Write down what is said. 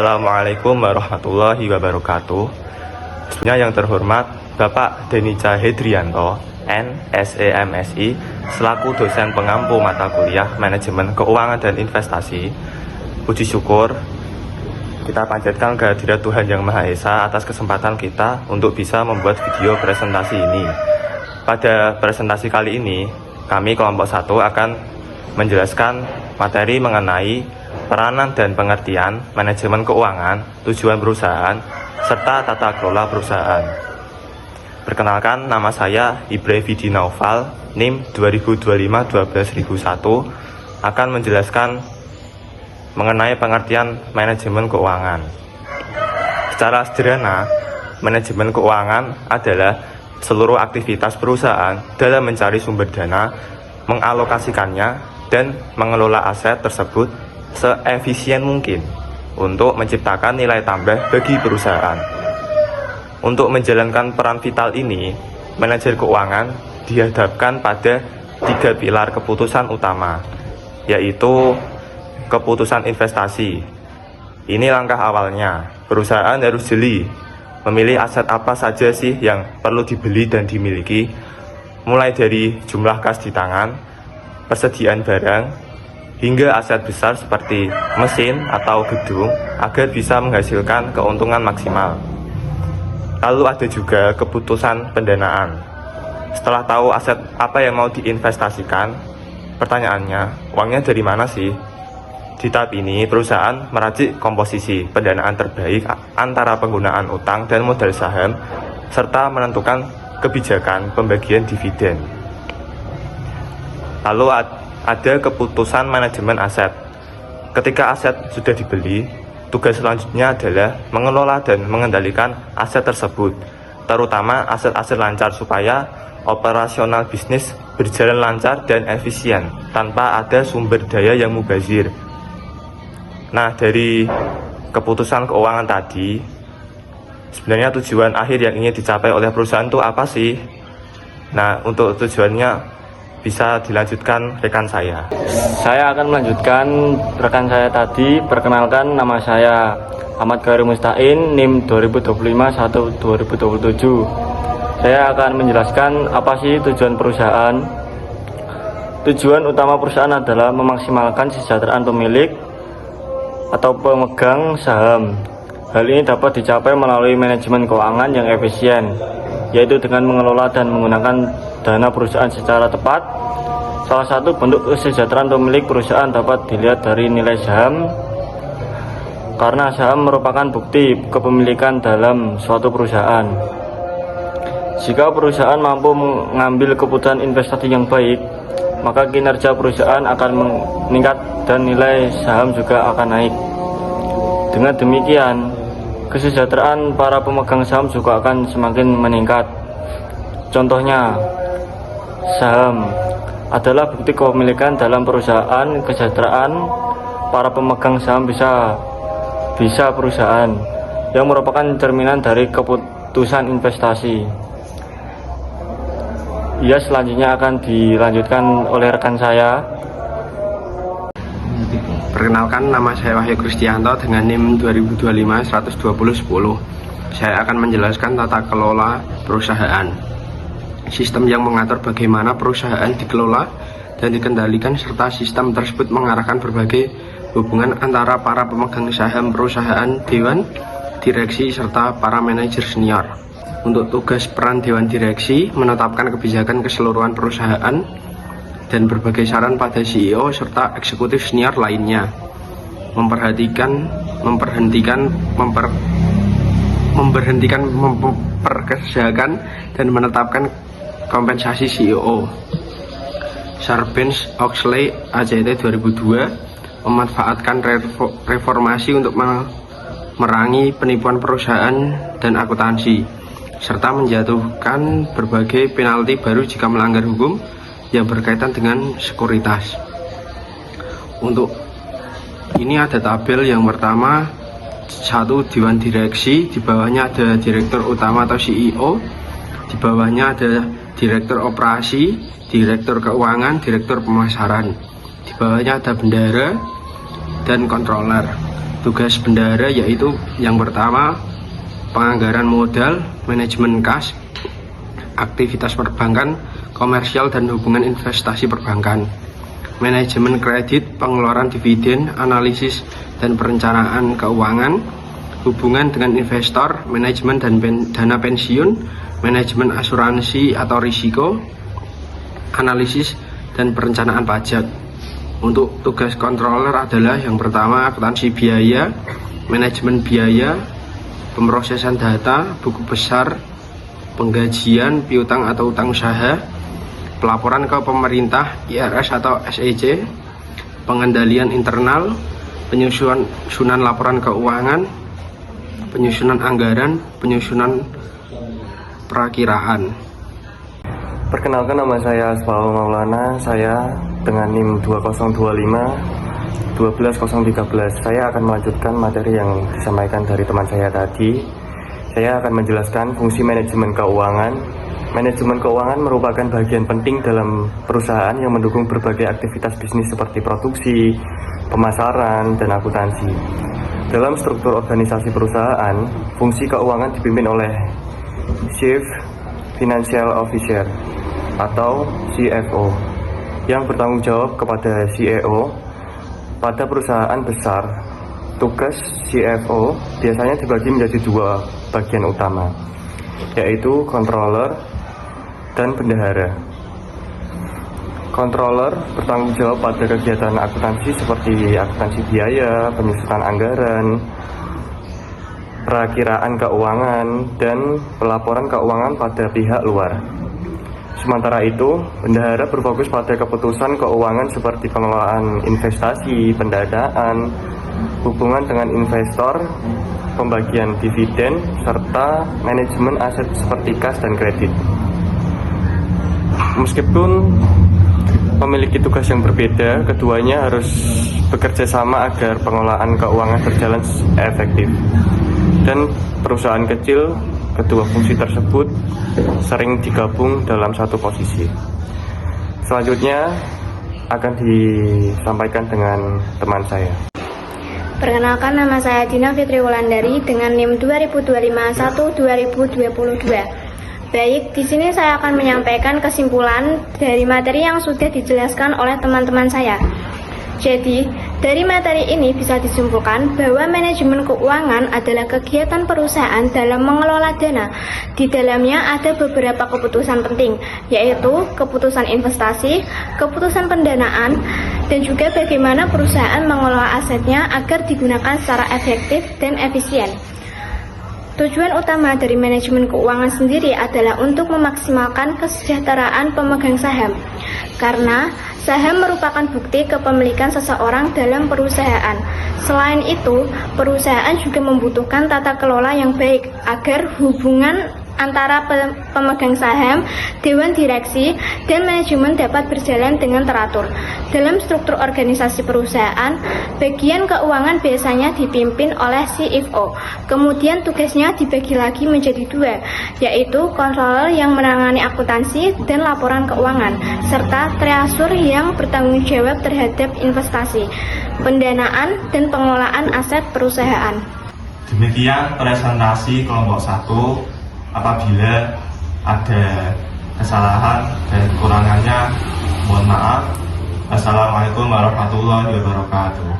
Assalamualaikum warahmatullahi wabarakatuh. Sebelumnya yang terhormat Bapak Denica Hedrianto, NSEMSI, selaku dosen pengampu mata kuliah Manajemen Keuangan dan Investasi. Puji syukur kita panjatkan kehadirat Tuhan Yang Maha Esa atas kesempatan kita untuk bisa membuat video presentasi ini. Pada presentasi kali ini, kami kelompok 1 akan menjelaskan materi mengenai peranan dan pengertian manajemen keuangan, tujuan perusahaan, serta tata kelola perusahaan. Perkenalkan, nama saya Ibrahim Vidi Naufal, NIM 2025-12001, akan menjelaskan mengenai pengertian manajemen keuangan. Secara sederhana, manajemen keuangan adalah seluruh aktivitas perusahaan dalam mencari sumber dana, mengalokasikannya, dan mengelola aset tersebut seefisien mungkin untuk menciptakan nilai tambah bagi perusahaan. Untuk menjalankan peran vital ini, manajer keuangan dihadapkan pada 3 pilar keputusan utama, yaitu keputusan investasi. Ini langkah awalnya. Perusahaan harus jeli memilih aset apa saja sih yang perlu dibeli dan dimiliki, mulai dari jumlah kas di tangan, persediaan barang, hingga aset besar seperti mesin atau gedung agar bisa menghasilkan keuntungan maksimal. Lalu ada juga keputusan pendanaan. Setelah tahu aset apa yang mau diinvestasikan, pertanyaannya, uangnya dari mana sih? Di tahap ini, perusahaan meracik komposisi pendanaan terbaik antara penggunaan utang dan modal saham, serta menentukan kebijakan pembagian dividen. Lalu ada keputusan manajemen aset. Ketika aset sudah dibeli, tugas selanjutnya adalah mengelola dan mengendalikan aset tersebut, terutama aset-aset lancar supaya operasional bisnis berjalan lancar dan efisien tanpa ada sumber daya yang mubazir. Nah, dari keputusan keuangan tadi, sebenarnya tujuan akhir yang ingin dicapai oleh perusahaan itu apa sih? Nah, untuk tujuannya bisa dilanjutkan rekan saya. Saya akan melanjutkan rekan saya tadi. Perkenalkan, nama saya Ahmad Ghairi Mustain, NIM 2025-12027. Saya akan menjelaskan apa sih tujuan perusahaan. Tujuan utama perusahaan adalah memaksimalkan kesejahteraan pemilik atau pemegang saham. Hal ini dapat dicapai melalui manajemen keuangan yang efisien, yaitu dengan mengelola dan menggunakan dana perusahaan secara tepat. Salah satu bentuk kesejahteraan pemilik perusahaan dapat dilihat dari nilai saham, karena saham merupakan bukti kepemilikan dalam suatu perusahaan. Jika perusahaan mampu mengambil keputusan investasi yang baik, maka kinerja perusahaan akan meningkat dan nilai saham juga akan naik. Dengan demikian, kesejahteraan para pemegang saham juga akan semakin meningkat. Contohnya, saham adalah bukti kepemilikan dalam perusahaan. Kesejahteraan para pemegang saham bisa perusahaan yang merupakan cerminan dari keputusan investasi. Ya, selanjutnya akan dilanjutkan oleh rekan saya. Perkenalkan, nama saya Wahyu Kristianto dengan NIM 2025-12010. Saya akan menjelaskan tata kelola perusahaan. Sistem yang mengatur bagaimana perusahaan dikelola dan dikendalikan, serta sistem tersebut mengarahkan berbagai hubungan antara para pemegang saham perusahaan, dewan direksi, serta para manajer senior. Untuk tugas peran dewan direksi, menetapkan kebijakan keseluruhan perusahaan dan berbagai saran pada CEO serta eksekutif senior lainnya. Memperkerjakan dan menetapkan kompensasi CEO. Sarbanes-Oxley AJT 2002 memanfaatkan reformasi untuk memerangi penipuan perusahaan dan akuntansi, serta menjatuhkan berbagai penalti baru jika melanggar hukum yang berkaitan dengan sekuritas. Untuk ini ada tabel yang pertama, 1 dewan direksi, di bawahnya ada direktur utama atau CEO, di bawahnya ada direktur operasi, direktur keuangan, direktur pemasaran, di bawahnya ada bendahara dan controller. tugas bendahara yaitu yang pertama penganggaran modal, manajemen kas, aktivitas perbankan, komersial dan hubungan investasi perbankan, manajemen kredit, pengeluaran dividen, analisis dan perencanaan keuangan, hubungan dengan investor, manajemen dan dana pensiun, manajemen asuransi atau risiko, analisis dan perencanaan pajak. Untuk tugas controller adalah yang pertama akuntansi biaya, manajemen biaya, pemrosesan data, buku besar, penggajian, piutang atau utang usaha, pelaporan ke pemerintah, IRS atau SEC, pengendalian internal, penyusunan laporan keuangan, penyusunan anggaran, penyusunan perakiraan. Perkenalkan, nama saya Asfaul Maulana, saya dengan NIM 2025-12013. Saya akan melanjutkan materi yang disampaikan dari teman saya tadi. Saya akan menjelaskan fungsi manajemen keuangan. Manajemen keuangan merupakan bagian penting dalam perusahaan yang mendukung berbagai aktivitas bisnis seperti produksi, pemasaran, dan akuntansi. Dalam struktur organisasi perusahaan, fungsi keuangan dipimpin oleh Chief Financial Officer atau CFO yang bertanggung jawab kepada CEO. Pada perusahaan besar, tugas CFO biasanya dibagi menjadi dua bagian utama, yaitu controller dan bendahara. Controller bertanggung jawab pada kegiatan akuntansi seperti akuntansi biaya, penyusunan anggaran, perakiraan keuangan, dan pelaporan keuangan pada pihak luar. Sementara itu, bendahara berfokus pada keputusan keuangan seperti pengelolaan investasi, pendanaan, hubungan dengan investor, pembagian dividen, serta manajemen aset seperti kas dan kredit. Meskipun memiliki tugas yang berbeda, keduanya harus bekerja sama agar pengelolaan keuangan berjalan efektif. Dan perusahaan kecil, kedua fungsi tersebut sering digabung dalam satu posisi. Selanjutnya akan disampaikan dengan teman saya. Perkenalkan, nama saya Dina Fitri Wulandari dengan NIM 2025-12022. Baik, di sini saya akan menyampaikan kesimpulan dari materi yang sudah dijelaskan oleh teman-teman saya. Jadi, dari materi ini bisa disimpulkan bahwa manajemen keuangan adalah kegiatan perusahaan dalam mengelola dana. Di dalamnya ada beberapa keputusan penting, yaitu keputusan investasi, keputusan pendanaan, dan juga bagaimana perusahaan mengelola asetnya agar digunakan secara efektif dan efisien. Tujuan utama dari manajemen keuangan sendiri adalah untuk memaksimalkan kesejahteraan pemegang saham, karena saham merupakan bukti kepemilikan seseorang dalam perusahaan. Selain itu, perusahaan juga membutuhkan tata kelola yang baik agar hubungan antara pemegang saham, dewan direksi, dan manajemen dapat berjalan dengan teratur. Dalam struktur organisasi perusahaan, bagian keuangan biasanya dipimpin oleh CFO. Kemudian tugasnya dibagi lagi menjadi dua, yaitu controller yang menangani akuntansi dan laporan keuangan, serta treasure yang bertanggung jawab terhadap investasi, pendanaan, dan pengelolaan aset perusahaan. Demikian presentasi kelompok 1. Apabila ada kesalahan dan kekurangannya, mohon maaf. Assalamualaikum warahmatullahi wabarakatuh.